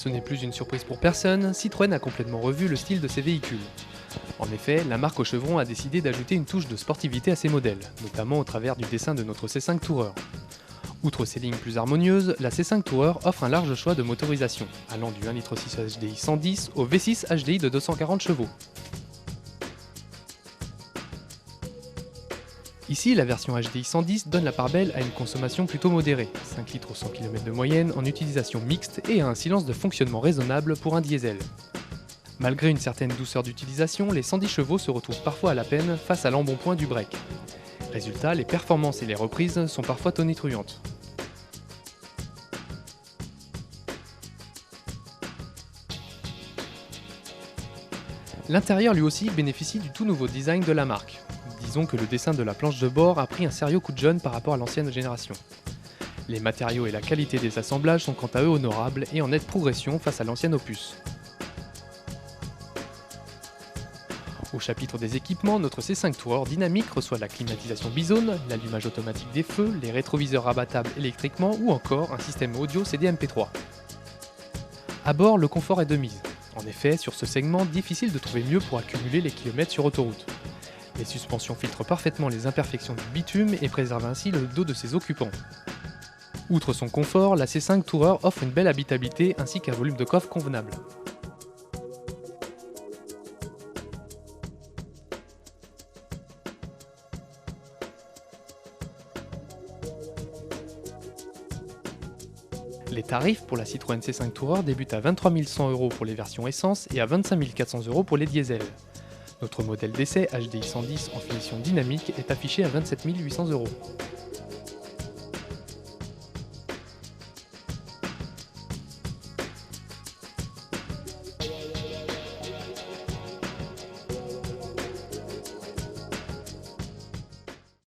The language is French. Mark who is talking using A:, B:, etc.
A: Ce n'est plus une surprise pour personne, Citroën a complètement revu le style de ses véhicules. En effet, la marque au chevron a décidé d'ajouter une touche de sportivité à ses modèles, notamment au travers du dessin de notre C5 Tourer. Outre ses lignes plus harmonieuses, la C5 Tourer offre un large choix de motorisation, allant du 1.6 Litre HDI 110 au V6 HDI de 240 chevaux. Ici, la version HDI 110 donne la part belle à une consommation plutôt modérée, 5 litres au 100 km de moyenne en utilisation mixte et à un silence de fonctionnement raisonnable pour un diesel. Malgré une certaine douceur d'utilisation, les 110 chevaux se retrouvent parfois à la peine face à l'embonpoint du break. Résultat, les performances et les reprises sont parfois tonitruantes. L'intérieur lui aussi bénéficie du tout nouveau design de la marque. Disons que le dessin de la planche de bord a pris un sérieux coup de jeune par rapport à l'ancienne génération. Les matériaux et la qualité des assemblages sont quant à eux honorables et en nette progression face à l'ancienne opus. Au chapitre des équipements, notre C5 Tourer dynamique reçoit la climatisation bizone, l'allumage automatique des feux, les rétroviseurs rabattables électriquement ou encore un système audio CD-MP3. À bord, le confort est de mise. En effet, sur ce segment, difficile de trouver mieux pour accumuler les kilomètres sur autoroute. Les suspensions filtrent parfaitement les imperfections du bitume et préservent ainsi le dos de ses occupants. Outre son confort, la C5 Tourer offre une belle habitabilité ainsi qu'un volume de coffre convenable. Les tarifs pour la Citroën C5 Tourer débutent à 23 100 € pour les versions essence et à 25 400 € pour les diesels. Notre modèle d'essai HDI 110 en finition dynamique est affiché à 27 800 €.